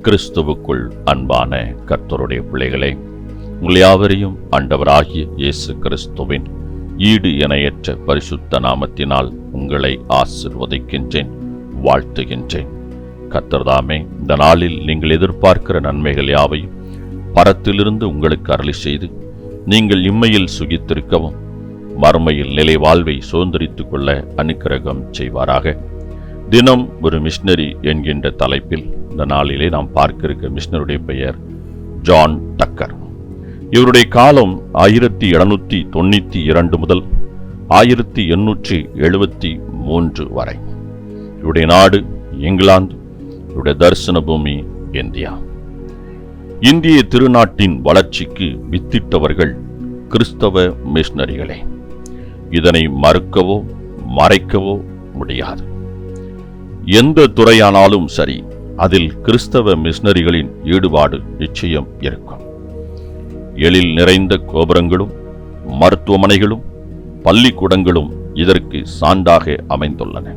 கிறிஸ்துவுக்குள் அன்பான கர்த்தருடைய பிள்ளைகளே, உங்கள் யாவரையும் ஆண்டவராகிய இயேசு கிறிஸ்துவின் ஈடு இணையற்ற பரிசுத்த நாமத்தினால் உங்களை ஆசீர்வதிக்கின்றேன், வாழ்த்துகின்றேன். கர்த்தர்தாமே இந்த நாளில் நீங்கள் எதிர்பார்க்கிற நன்மைகள் யாவையும் பரத்திலிருந்து உங்களுக்கு அருளி செய்து நீங்கள் இம்மையில் சுகித்திருக்கவும் மறுமையில் நிலை வாழ்வை சுதந்திரித்துக் கொள்ள அனுக்கிரகம் செய்வாராக. தினம் ஒரு மிஷனரி என்கின்ற தலைப்பில் இந்த நாளிலே நாம் பார்க்க இருக்க மிஷனருடைய பெயர் ஜான் டக்கர். இவருடைய காலம் 1792 முதல் 1873 வரை. இவருடைய நாடு இங்கிலாந்து, இவருடைய தரிசன பூமி இந்தியா. இந்திய திருநாட்டின் வளர்ச்சிக்கு வித்திட்டவர்கள் கிறிஸ்தவ மிஷனரிகளே. இதனை மறுக்கவோ மறைக்கவோ முடியாது. எந்த துறையானாலும் சரி, அதில் கிறிஸ்தவ மிஷனரிகளின் ஈடுபாடு நிச்சயம் இருக்கும். எழில் நிறைந்த கோபுரங்களும் மருத்துவமனைகளும் பள்ளிக்கூடங்களும் இதற்கு சான்றாக அமைந்துள்ளன.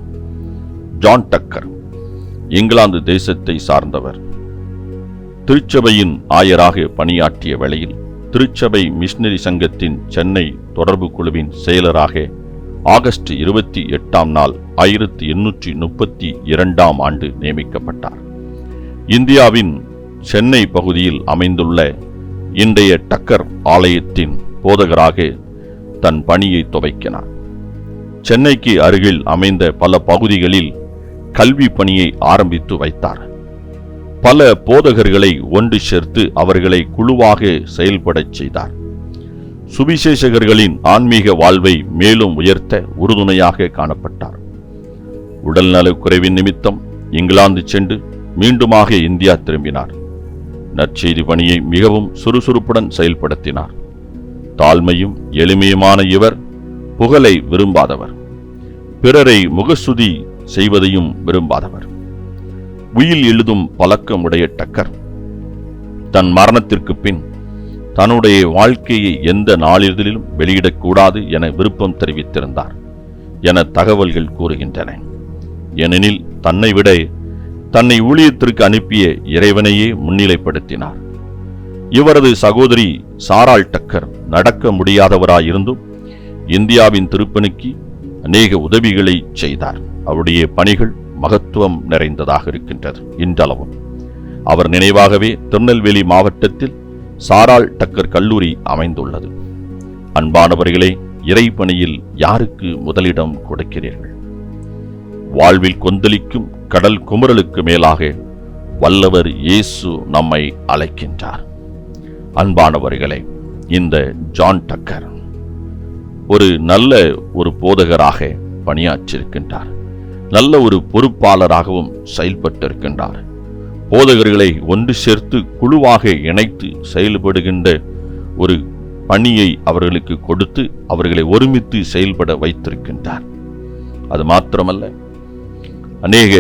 ஜான் டக்கர் இங்கிலாந்து தேசத்தை சார்ந்தவர். திருச்சபையின் ஆயராக பணியாற்றிய வேளையில் திருச்சபை மிஷனரி சங்கத்தின் சென்னை தொடர்பு குழுவின் செயலராக ஆகஸ்ட் 28 1832 நியமிக்கப்பட்டார். இந்தியாவின் சென்னை பகுதியில் அமைந்துள்ள இன்றைய டக்கர் ஆலயத்தின் போதகராக தன் பணியை துவக்கினார். சென்னைக்கு அருகில் அமைந்த பல பகுதிகளில் கல்வி பணியை ஆரம்பித்து வைத்தார். பல போதகர்களை ஒன்று சேர்த்து அவர்களை குழுவாக செயல்படச் செய்தார். சுவிசேஷகர்களின் ஆன்மீக வாழ்வை மேலும் உயர்த்த உறுதுணையாக காணப்பட்டார். உடல்நலக் குறைவின் நிமித்தம் இங்கிலாந்து சென்று மீண்டுமாக இந்தியா திரும்பினார். நற்செய்தி பணியை மிகவும் சுறுசுறுப்புடன் செயல்படுத்தினார். தாழ்மையும் எளிமையுமான இவர் புகழை விரும்பாதவர், பிறரை முகசுதி செய்வதையும் விரும்பாதவர். உயில் எழுதும் பழக்கம் உடைய டக்கர் தன் மரணத்திற்கு பின் தன்னுடைய வாழ்க்கையை எந்த நாளிதழிலும் வெளியிடக்கூடாது என விருப்பம் தெரிவித்திருந்தார் என தகவல்கள் கூறுகின்றன. ஏனெனில் தன்னை விட தன்னை ஊழியத்திற்கு அனுப்பிய இறைவனையே முன்னிலைப்படுத்தினார். இவரது சகோதரி சாராள் டக்கர் நடக்க முடியாதவராயிருந்தும் இந்தியாவின் திருப்பணிக்கு அநேக உதவிகளை செய்தார். அவருடைய பணிகள் மகத்துவம் நிறைந்ததாக இருக்கின்றது. இன்றளவும் அவர் நினைவாகவே திருநெல்வேலி மாவட்டத்தில் சாராள் டக்கர் கல்லூரி அமைந்துள்ளது. அன்பானவர்களே, இறைப்பணியில் யாருக்கு முதலிடம் கொடுக்கிறீர்கள்? வாழ்வில் கொந்தளிக்கும் கடல் குமரலுக்கு மேலாக வல்லவர் இயேசு நம்மை அழைக்கின்றார். அன்பானவர்களே, இந்த ஜான் டக்கர் ஒரு நல்ல போதகராக பணியாற்றியிருக்கின்றார். நல்ல ஒரு பொறுப்பாளராகவும் செயல்பட்டிருக்கின்றார். போதகர்களை ஒன்று சேர்த்து குழுவாக இணைத்து செயல்படுகின்ற ஒரு பணியை அவர்களுக்கு கொடுத்து அவர்களை ஒருமித்து செயல்பட வைத்திருக்கின்றார். அது மாத்திரமல்ல, அநேக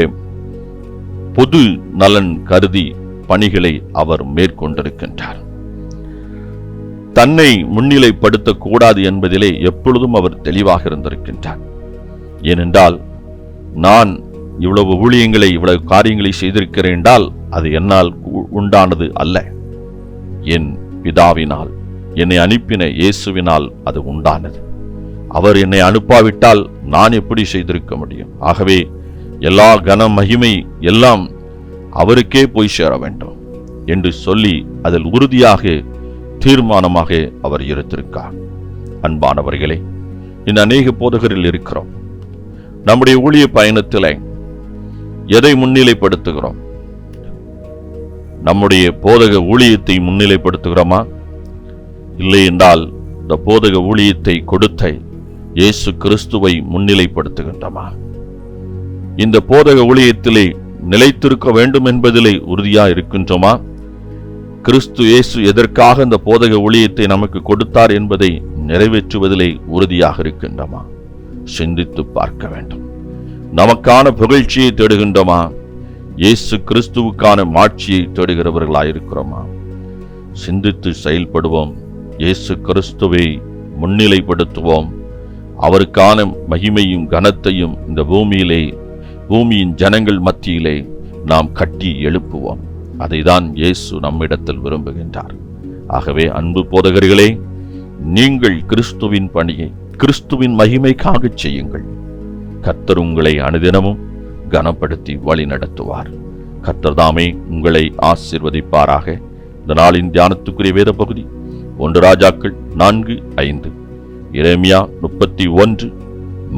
பொது நலன் கருதி பணிகளை அவர் மேற்கொண்டிருக்கின்றார். தன்னை முன்னிலைப்படுத்தக்கூடாது என்பதிலே எப்பொழுதும் அவர் தெளிவாக இருந்திருக்கின்றார். ஏனென்றால், நான் இவ்வளவு ஊழியங்களை இவ்வளவு காரியங்களை செய்திருக்கிறேன் என்றால் அது என்னால் உண்டானது அல்ல, என் பிதாவினால் என்னை அனுப்பின இயேசுவினால் அது உண்டானது. அவர் என்னை அனுப்பாவிட்டால் நான் எப்படி செய்திருக்க முடியும்? ஆகவே எல்லா கன மகிமை எல்லாம் அவருக்கே போய் சேர வேண்டும் என்று சொல்லி அதில் உறுதியாக தீர்மானமாக அவர் இருந்திருக்கார். அன்பானவர்களே, இந்த அநேக போதகரில் இருக்கிறோம். நம்முடைய ஊழிய பயணத்தில் எதை முன்னிலைப்படுத்துகிறோம்? நம்முடைய போதக ஊழியத்தை முன்னிலைப்படுத்துகிறோமா? இல்லை என்றால் இந்த போதக ஊழியத்தை கொடுத்த இயேசு கிறிஸ்துவை முன்னிலைப்படுத்துகின்றோமா? இந்த போதக ஊழியத்திலே நிலைத்திருக்க வேண்டும் என்பதிலே உறுதியா இருக்கின்றோமா? கிறிஸ்து இயேசு எதற்காக இந்த போதக ஊழியத்தை நமக்கு கொடுத்தார் என்பதை நிறைவேற்றுவதிலே உறுதியாக இருக்கின்றோமா? சிந்தித்து பார்க்க வேண்டும். நமக்கான புகழ்ச்சியை தேடுகின்றோமா? இயேசு கிறிஸ்துவுக்கான மாட்சியை தேடுகிறவர்களாயிருக்கிறோமா? சிந்தித்து செயல்படுவோம். இயேசு கிறிஸ்துவை முன்னிலைப்படுத்துவோம். அவருக்கான மகிமையும் கனத்தையும் இந்த பூமியின் ஜனங்கள் மத்தியிலே நாம் கட்டி எழுப்புவோம். அதைதான் இயேசு நம்மிடத்தில் விரும்புகின்றார். ஆகவே அன்பு போதகர்களே, நீங்கள் கிறிஸ்துவின் பணியை கிறிஸ்துவின் மகிமைக்காக செய்யுங்கள். கர்த்தர் உங்களை அனுதினமும் கனப்படுத்தி வழி நடத்துவார். கர்த்தர் தாமே உங்களை ஆசீர்வதிப்பாராக. இந்த நாளின் தியானத்துக்குரிய வேத பகுதி 1 ராஜாக்கள் 4:5, எரேமியா 31,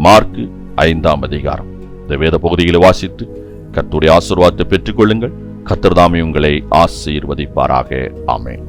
மார்க்கு 5ஆம் அதிகாரம். இந்த வேத பகுதிகளை வாசித்து கர்த்தருடைய ஆசீர்வாதத்தை பெற்றுக்கொள்ளுங்கள். கர்த்தர் தாமே உங்களை ஆசீர்வதிப்பாராக. ஆமென்.